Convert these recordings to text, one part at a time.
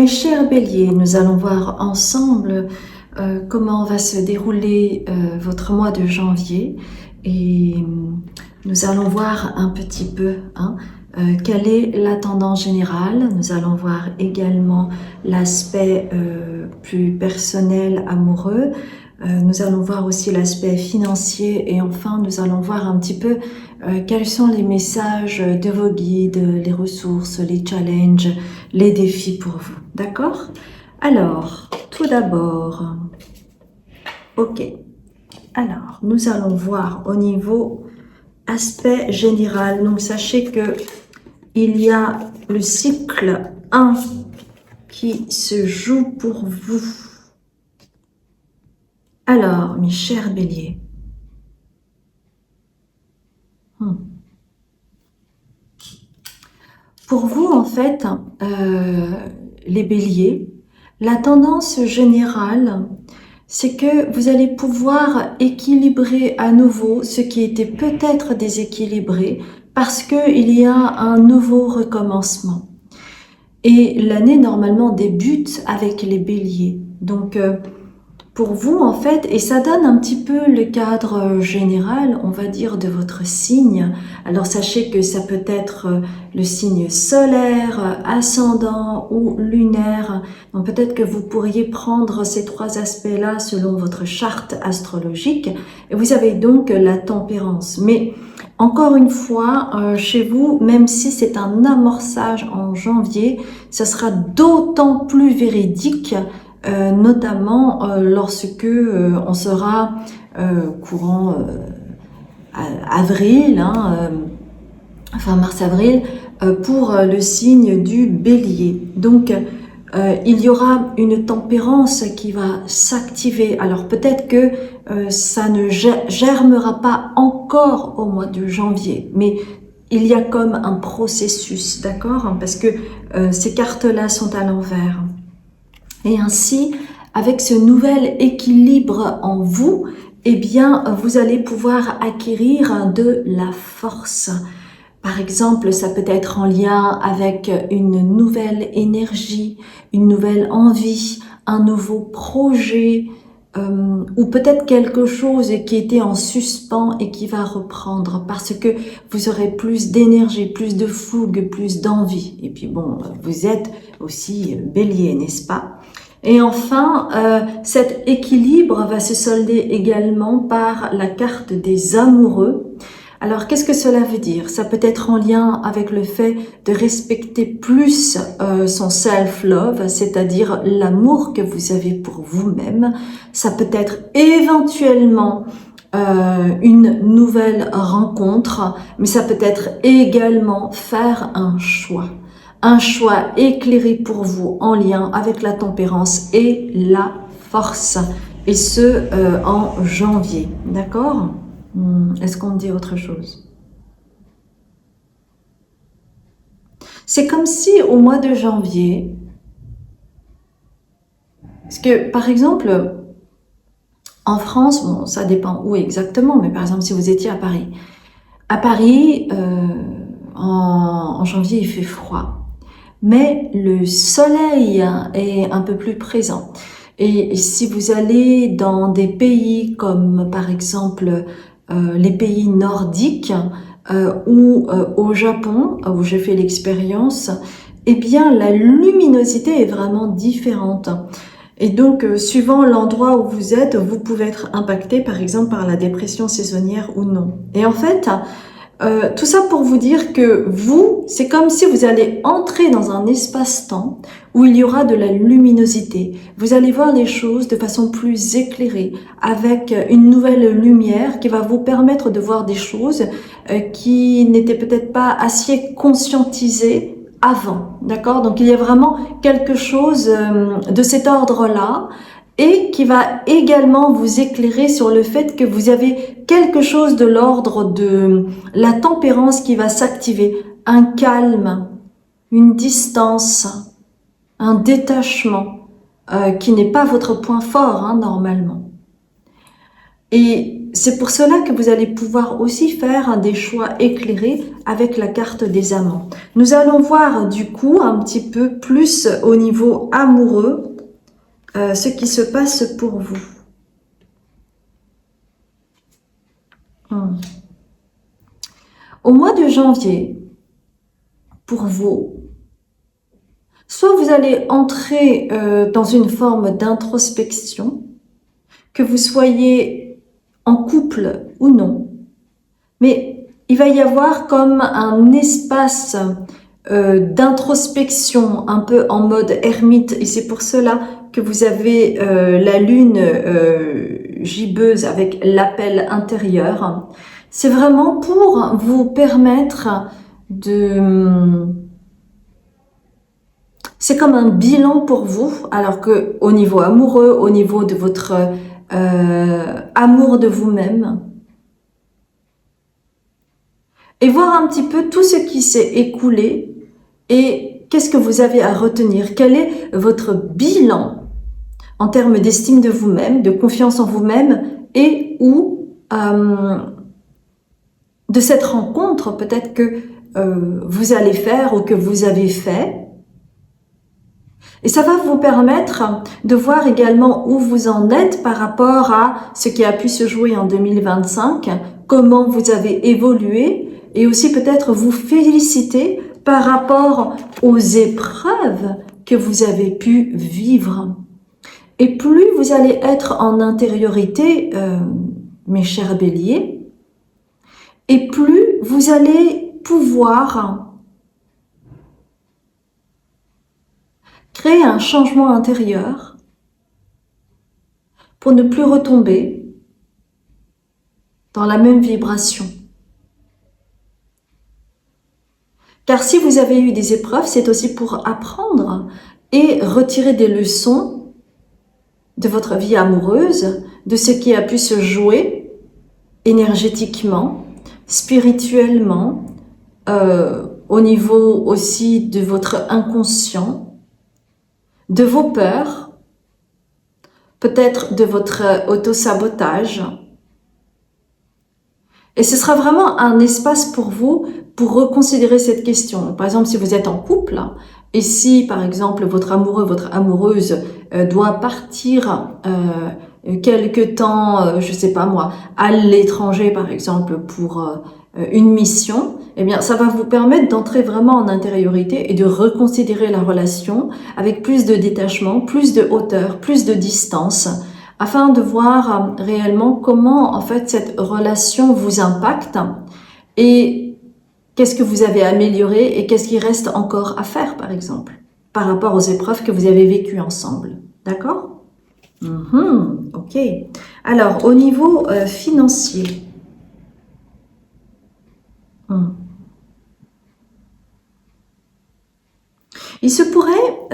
Mes chers béliers, nous allons voir ensemble comment va se dérouler votre mois de janvier et nous allons voir un petit peu quelle est la tendance générale. Nous allons voir également l'aspect plus personnel, amoureux. Nous allons voir aussi l'aspect financier et enfin nous allons voir un petit peu quels sont les messages de vos guides, les ressources, les challenges, les défis pour vous. D'accord? Alors, tout d'abord, ok. Alors, nous allons voir au niveau aspect général. Donc, sachez que il y a le cycle 1 qui se joue pour vous. Alors, mes chers béliers, pour vous, en fait, les béliers, la tendance générale, c'est que vous allez pouvoir équilibrer à nouveau ce qui était peut-être déséquilibré parce qu'il y a un nouveau recommencement. Et l'année, normalement, débute avec les béliers. Donc, pour vous, en fait, et ça donne un petit peu le cadre général, on va dire, de votre signe. Alors, sachez que ça peut être le signe solaire, ascendant ou lunaire. Donc, peut-être que vous pourriez prendre ces trois aspects-là selon votre charte astrologique. Et vous avez donc la tempérance. Mais, encore une fois, chez vous, même si c'est un amorçage en janvier, ça sera d'autant plus véridique notamment lorsque on sera courant avril, enfin mars-avril, pour le signe du bélier. Donc, il y aura une tempérance qui va s'activer. Alors peut-être que ça ne germera pas encore au mois de janvier, mais il y a comme un processus, d'accord? Parce que ces cartes-là sont à l'envers. Et ainsi, avec ce nouvel équilibre en vous, eh bien, vous allez pouvoir acquérir de la force. Par exemple, ça peut être en lien avec une nouvelle énergie, une nouvelle envie, un nouveau projet, ou peut-être quelque chose qui était en suspens et qui va reprendre parce que vous aurez plus d'énergie, plus de fougue, plus d'envie. Et puis bon, vous êtes aussi bélier, n'est-ce pas? Et enfin, cet équilibre va se solder également par la carte des amoureux. Alors, qu'est-ce que cela veut dire? Ça peut être en lien avec le fait de respecter plus son self-love, c'est-à-dire l'amour que vous avez pour vous-même. Ça peut être éventuellement une nouvelle rencontre, mais ça peut être également faire un choix. Un choix éclairé pour vous en lien avec la tempérance et la force. Et ce, en janvier. D'accord? Est-ce qu'on me dit autre chose? C'est comme si au mois de janvier, parce que par exemple, en France, bon, ça dépend où exactement, mais par exemple si vous étiez à Paris, en janvier il fait froid. Mais le soleil est un peu plus présent. Et si vous allez dans des pays comme par exemple les pays nordiques ou au Japon, où j'ai fait l'expérience, eh bien la luminosité est vraiment différente. Et donc, suivant l'endroit où vous êtes, vous pouvez être impacté par exemple par la dépression saisonnière ou non. Et en fait, tout ça pour vous dire que vous, c'est comme si vous allez entrer dans un espace-temps où il y aura de la luminosité. Vous allez voir les choses de façon plus éclairée, avec une nouvelle lumière qui va vous permettre de voir des choses qui n'étaient peut-être pas assez conscientisées avant. D'accord? Donc il y a vraiment quelque chose de cet ordre-là et qui va également vous éclairer sur le fait que vous avez quelque chose de l'ordre de la tempérance qui va s'activer, un calme, une distance, un détachement qui n'est pas votre point fort normalement. Et c'est pour cela que vous allez pouvoir aussi faire des choix éclairés avec la carte des amants. Nous allons voir du coup un petit peu plus au niveau amoureux ce qui se passe pour vous. Au mois de janvier, pour vous, soit vous allez entrer dans une forme d'introspection, que vous soyez en couple ou non, mais il va y avoir comme un espace d'introspection un peu en mode ermite, et c'est pour cela que vous avez la lune gibbeuse avec l'appel intérieur. C'est vraiment pour vous permettre de... C'est comme un bilan pour vous, alors que au niveau amoureux, au niveau de votre amour de vous-même, et voir un petit peu tout ce qui s'est écoulé et qu'est-ce que vous avez à retenir. Quel est votre bilan en termes d'estime de vous-même, de confiance en vous-même et ou de cette rencontre peut-être que vous allez faire ou que vous avez fait. Et ça va vous permettre de voir également où vous en êtes par rapport à ce qui a pu se jouer en 2025, comment vous avez évolué et aussi peut-être vous féliciter par rapport aux épreuves que vous avez pu vivre. Et plus vous allez être en intériorité, mes chers béliers, et plus vous allez pouvoir créer un changement intérieur pour ne plus retomber dans la même vibration. Car si vous avez eu des épreuves, c'est aussi pour apprendre et retirer des leçons de votre vie amoureuse, de ce qui a pu se jouer énergétiquement, spirituellement, au niveau aussi de votre inconscient, de vos peurs, peut-être de votre auto-sabotage. Et ce sera vraiment un espace pour vous pour reconsidérer cette question. Par exemple, si vous êtes en couple, et si par exemple votre amoureux, votre amoureuse doit partir quelque temps, je sais pas moi, à l'étranger par exemple pour une mission, eh bien ça va vous permettre d'entrer vraiment en intériorité et de reconsidérer la relation avec plus de détachement, plus de hauteur, plus de distance, afin de voir réellement comment en fait cette relation vous impacte et qu'est-ce que vous avez amélioré et qu'est-ce qui reste encore à faire par exemple par rapport aux épreuves que vous avez vécues ensemble. D'accord? Ok. Alors au niveau financier, il se pourrait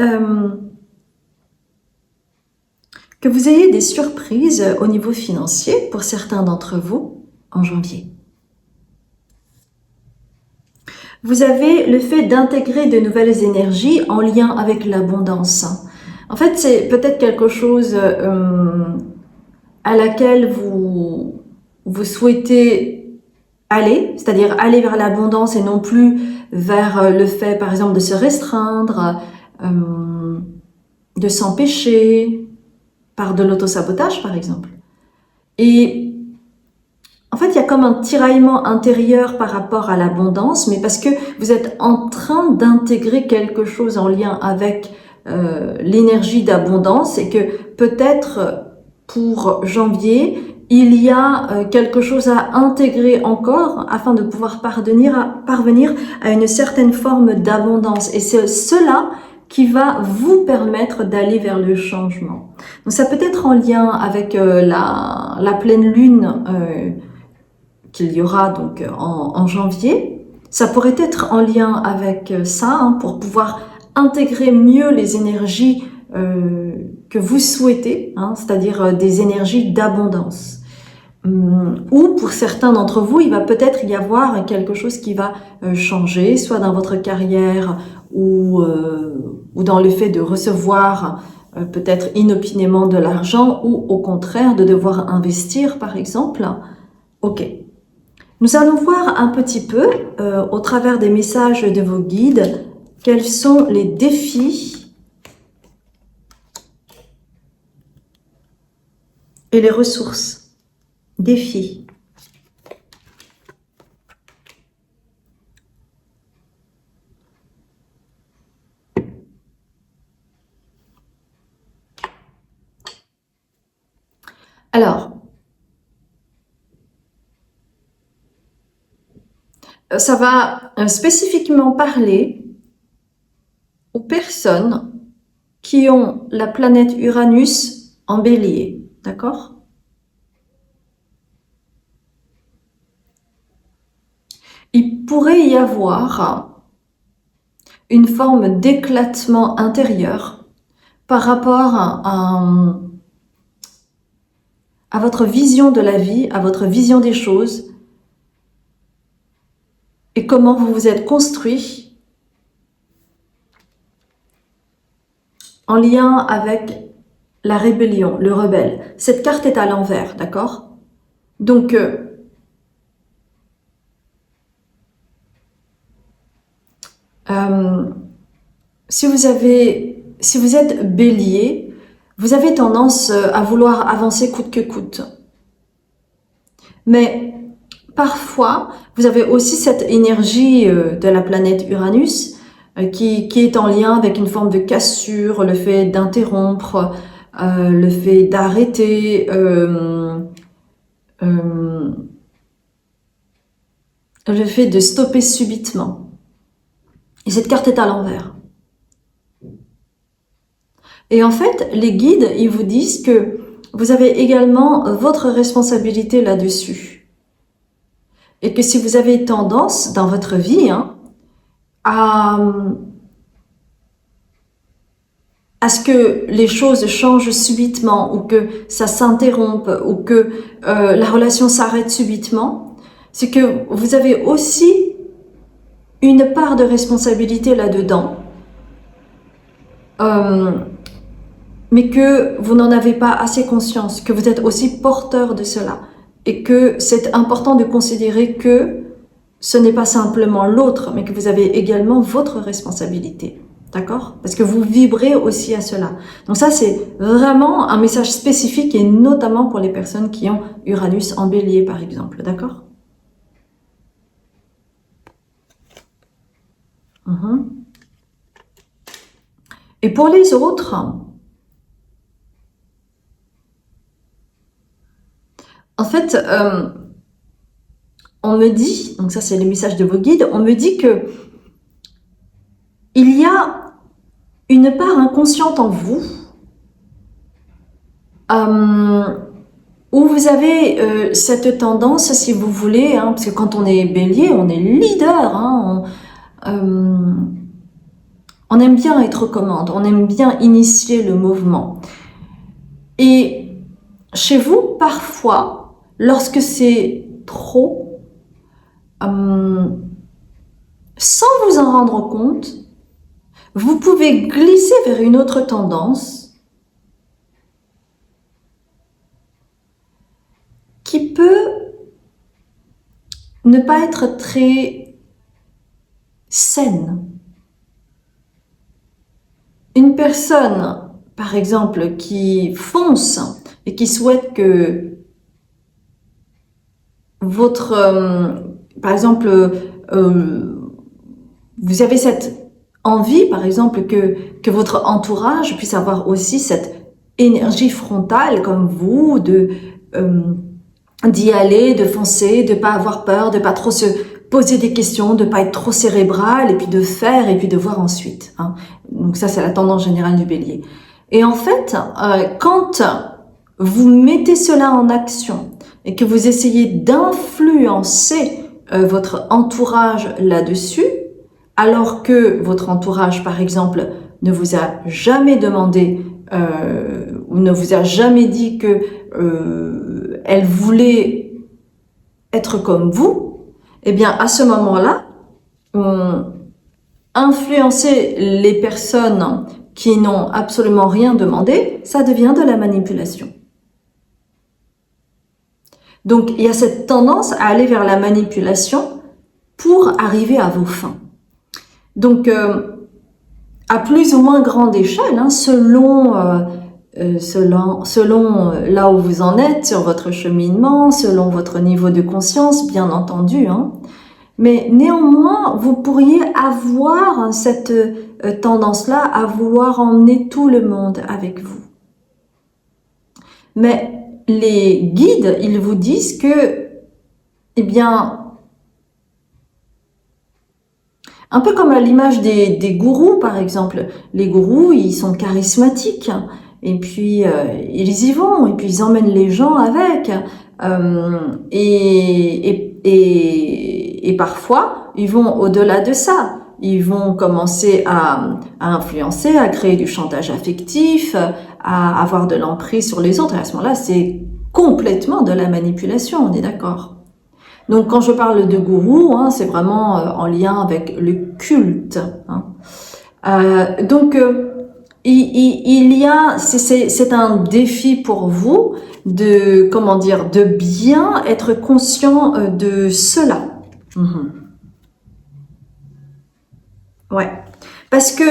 que vous ayez des surprises au niveau financier pour certains d'entre vous en janvier. Vous avez le fait d'intégrer de nouvelles énergies en lien avec l'abondance. En fait, c'est peut-être quelque chose à laquelle vous souhaitez aller, c'est-à-dire aller vers l'abondance et non plus vers le fait, par exemple, de se restreindre, de s'empêcher, par de l'autosabotage, par exemple. Et en fait, il y a comme un tiraillement intérieur par rapport à l'abondance, mais parce que vous êtes en train d'intégrer quelque chose en lien avec l'énergie d'abondance et que peut-être pour janvier, il y a quelque chose à intégrer encore afin de pouvoir parvenir à une certaine forme d'abondance. Et c'est cela qui va vous permettre d'aller vers le changement. Donc ça peut être en lien avec la pleine lune qu'il y aura donc en janvier. Ça pourrait être en lien avec ça, pour pouvoir intégrer mieux les énergies que vous souhaitez, c'est-à-dire des énergies d'abondance. Ou pour certains d'entre vous, il va peut-être y avoir quelque chose qui va changer, soit dans votre carrière ou dans le fait de recevoir peut-être inopinément de l'argent ou au contraire de devoir investir par exemple. Ok. Nous allons voir un petit peu, au travers des messages de vos guides, quels sont les défis et les ressources. Défis. Alors, ça va spécifiquement parler aux personnes qui ont la planète Uranus en bélier, d'accord? Il pourrait y avoir une forme d'éclatement intérieur par rapport à votre vision de la vie, à votre vision des choses et comment vous vous êtes construit en lien avec la rébellion, le rebelle. Cette carte est à l'envers, d'accord? Donc, si vous êtes bélier, vous avez tendance à vouloir avancer coûte que coûte. Mais parfois, vous avez aussi cette énergie de la planète Uranus qui est en lien avec une forme de cassure, le fait d'interrompre, le fait d'arrêter, le fait de stopper subitement. Et cette carte est à l'envers. Et en fait, les guides, ils vous disent que vous avez également votre responsabilité là-dessus. Et que si vous avez tendance dans votre vie à ce que les choses changent subitement ou que ça s'interrompe ou que la relation s'arrête subitement, c'est que vous avez aussi une part de responsabilité là-dedans, mais que vous n'en avez pas assez conscience, que vous êtes aussi porteur de cela et que c'est important de considérer que ce n'est pas simplement l'autre, mais que vous avez également votre responsabilité. D'accord? Parce que vous vibrez aussi à cela. Donc ça, c'est vraiment un message spécifique et notamment pour les personnes qui ont Uranus en bélier, par exemple. D'accord? Et pour les autres, en fait, on me dit, donc ça c'est le message de vos guides, on me dit que il y a une part inconsciente en vous où vous avez cette tendance, si vous voulez, parce que quand on est bélier, on est leader, on aime bien être aux commandes, on aime bien initier le mouvement. Et chez vous, parfois, lorsque c'est trop, sans vous en rendre compte, vous pouvez glisser vers une autre tendance qui peut ne pas être très saine. Une personne, par exemple, qui fonce et qui souhaite que votre, par exemple, vous avez cette envie, par exemple, que votre entourage puisse avoir aussi cette énergie frontale comme vous, d'y aller, de foncer, de pas avoir peur, de pas trop se poser des questions, de pas être trop cérébral, et puis de faire, et puis de voir ensuite. Donc ça, c'est la tendance générale du bélier. Et en fait, quand vous mettez cela en action, et que vous essayez d'influencer votre entourage là-dessus, alors que votre entourage, par exemple, ne vous a jamais demandé ou ne vous a jamais dit que elle voulait être comme vous, eh bien, à ce moment-là, influencer les personnes qui n'ont absolument rien demandé, ça devient de la manipulation. Donc, il y a cette tendance à aller vers la manipulation pour arriver à vos fins. Donc, à plus ou moins grande échelle, hein, selon là où vous en êtes sur votre cheminement, selon votre niveau de conscience, bien entendu. Hein. Mais néanmoins, vous pourriez avoir cette tendance-là à vouloir emmener tout le monde avec vous. Mais les guides, ils vous disent que, eh bien, un peu comme à l'image des gourous, par exemple. Les gourous, ils sont charismatiques. Et puis, ils y vont. Et puis, ils emmènent les gens avec. Et parfois, ils vont au-delà de ça. Ils vont commencer à influencer, à créer du chantage affectif, à avoir de l'emprise sur les autres. Et à ce moment-là, c'est complètement de la manipulation, on est d'accord. Donc, quand je parle de gourou, hein, c'est vraiment en lien avec le culte. Hein. Il y a, c'est un défi pour vous de, comment dire, de bien être conscient de cela. Ouais, parce que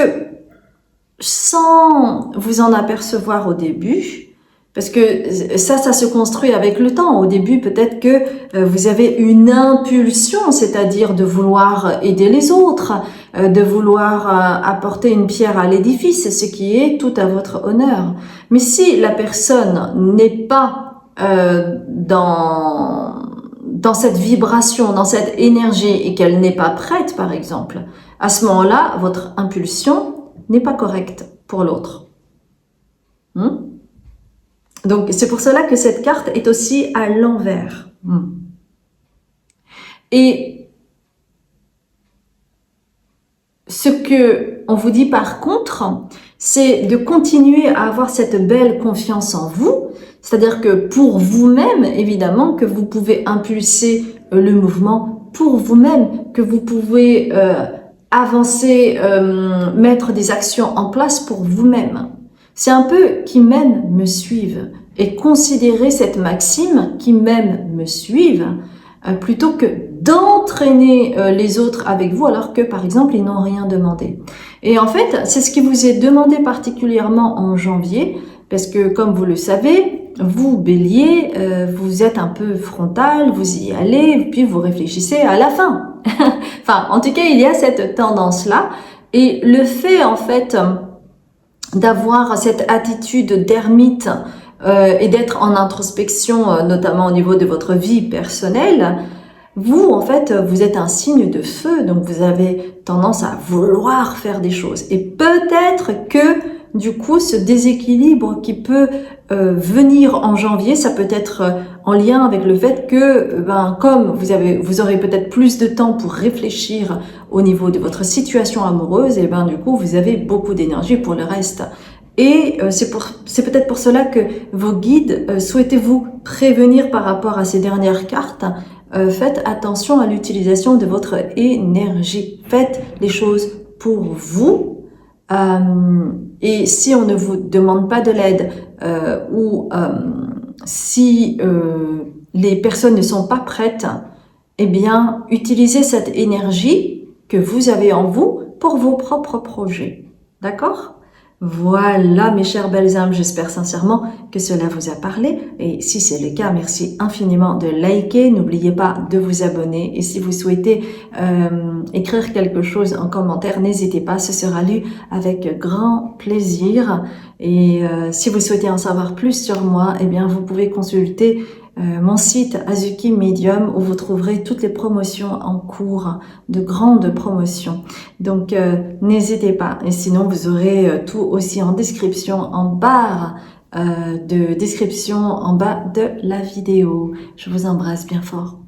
sans vous en apercevoir au début, parce que ça se construit avec le temps. Au début, peut-être que vous avez une impulsion, c'est-à-dire de vouloir aider les autres, de vouloir apporter une pierre à l'édifice, ce qui est tout à votre honneur. Mais si la personne n'est pas dans cette vibration, dans cette énergie et qu'elle n'est pas prête, par exemple, à ce moment-là, votre impulsion n'est pas correcte pour l'autre. Donc, c'est pour cela que cette carte est aussi à l'envers. Et ce que on vous dit par contre, c'est de continuer à avoir cette belle confiance en vous. C'est-à-dire que pour vous-même, évidemment, que vous pouvez impulser le mouvement pour vous-même, que vous pouvez avancer, mettre des actions en place pour vous-même. C'est un peu « qui m'aiment me suivent » et considérer cette maxime « qui m'aiment me suivent » plutôt que d'entraîner les autres avec vous alors que, par exemple, ils n'ont rien demandé. Et en fait, c'est ce qui vous est demandé particulièrement en janvier parce que, comme vous le savez, vous, Bélier, vous êtes un peu frontal, vous y allez, puis vous réfléchissez à la fin. Enfin, en tout cas, il y a cette tendance-là. Et le fait, en fait, d'avoir cette attitude d'ermite et d'être en introspection, notamment au niveau de votre vie personnelle, vous, en fait, vous êtes un signe de feu, donc vous avez tendance à vouloir faire des choses. Et peut-être que, du coup, ce déséquilibre qui peut venir en janvier, ça peut être en lien avec le fait que, comme vous aurez peut-être plus de temps pour réfléchir au niveau de votre situation amoureuse, et du coup, vous avez beaucoup d'énergie pour le reste. Et c'est peut-être pour cela que vos guides souhaitez vous prévenir par rapport à ces dernières cartes. Faites attention à l'utilisation de votre énergie. Faites les choses pour vous. Et si on ne vous demande pas de l'aide ou si les personnes ne sont pas prêtes, eh bien, utilisez cette énergie que vous avez en vous pour vos propres projets. D'accord ? Voilà mes chères belles âmes, j'espère sincèrement que cela vous a parlé et si c'est le cas, merci infiniment de liker, n'oubliez pas de vous abonner et si vous souhaitez écrire quelque chose en commentaire, n'hésitez pas, ce sera lu avec grand plaisir et si vous souhaitez en savoir plus sur moi, eh bien vous pouvez consulter mon site Azuki Medium où vous trouverez toutes les promotions en cours, de grandes promotions. Donc n'hésitez pas. Et sinon vous aurez tout aussi en description, en barre de description en bas de la vidéo. Je vous embrasse bien fort.